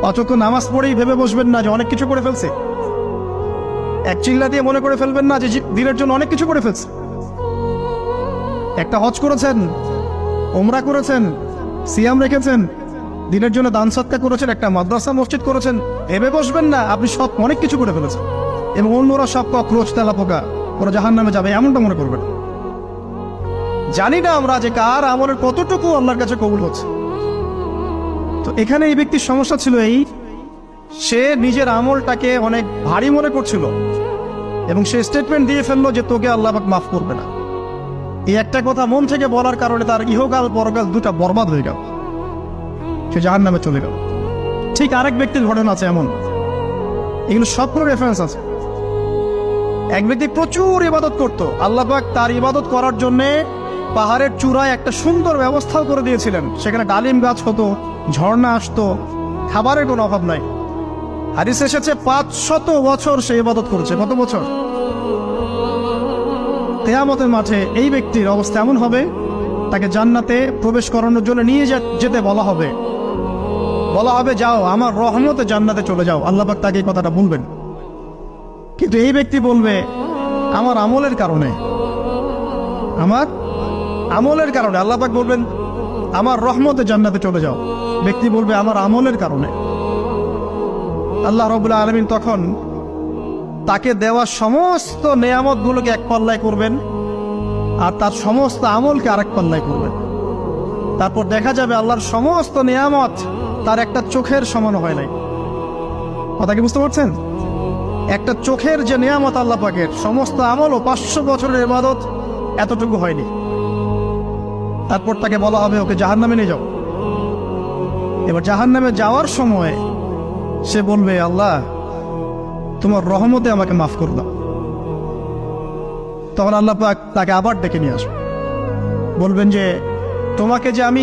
অচক্ষ নামাজ পড়েই ভেবে বসবেন না যে অনেক কিছু করে ফেলছে। এক চিল্লা দিয়ে মনে করে ফেলবেন না যে দিনের জন্য অনেক কিছু করে ফেলছে। একটা হজ করেছেন, ওমরা করেছেন, সিয়াম রেখেছেন, দিনের জন্য দান সৎকার করেছেন, একটা মাদ্রাসা মসজিদ করেছেন, ভেবে বসবেন না আপনি সব অনেক কিছু করে ফেলেছেন এবং অন্যরা সব কক্রোচ তেলা পোকা ওরা জাহান্নামে যাবে এমনটা মনে করবেন। জানি না আমরা যে কার আমলের কতটুকু আল্লাহর কাছে কবুল হচ্ছে। তো এখানে এই ব্যক্তির সমস্যা ছিল এই, সে নিজের আমলটাকে অনেক ভারী মনে করছিল এবং সে স্টেটমেন্ট দিয়ে ফেললো যে তোকে আল্লাহ পাক মাফ করবে না। এই একটা কথা মন থেকে বলার কারণে তার ইহকাল পরকাল দুটা বরবাদ হয়ে গেল, সে জাহান্নামে চলে গেল। ঠিক আরেক ব্যক্তির ঘটনা আছে এমন, এগুলো সবগুলো রেফারেন্স আছে। এক ব্যক্তি প্রচুর ইবাদত করত, আল্লাহ পাক তার ইবাদত করার জন্যে পাহাড়ের চূড়ায় একটা সুন্দর ব্যবস্থাও করে দিয়েছিলেন। সেখানে ডালিম গাছ হতো, ঝর্ণা আসতো, খাবারের কোনো অভাব নাই। হাদিসে এসেছে 500 বছর সে ইবাদত করেছে। কত বছর? কিয়ামতের মাঠে এই ব্যক্তির অবস্থা এমন হবে, তাকে জান্নাতে প্রবেশ করানোর জন্য নিয়ে যেতে বলা হবে যাও আমার রহমতে জান্নাতে চলে যাও। আল্লাহ পাক তাকে এই কথাটা বলবেন, কিন্তু এই ব্যক্তি বলবে আমার আমলের কারণে আল্লাহ পাক বলবেন আমার রহমতে জান্নাতে চলে যাও। ব্যক্তি বলবে আমার আমলের কারণে। আল্লাহ রাব্বুল আলামিন তখন তাকে দেওয়া সমস্ত নেয়ামত গুলোকে এক পাল্লায় করবেন আর তার সমস্ত আমলকে আরেক পাল্লায় করবেন। তারপর দেখা যাবে আল্লাহর সমস্ত নেয়ামত তার একটা চোখের সমান হয় নাই। কথা কি বুঝতে পারছেন? একটা চোখের যে নেয়ামত আল্লাহ পাকের, সমস্ত আমল ও 500 বছরের ইবাদত এতটুকু হয়নি। তারপর তাকে বলা হবে ওকে জাহান্নামে নিয়ে যাও। এবার জাহান্নামে যাওয়ার সময় সে বলবে আল্লাহ তোমার রহমতে আমাকে মাফ করে দাও। তখন আল্লাহ পাক তাকে আবার ডেকে নিয়ে আসবে, বলবেন যে তোমাকে যে আমি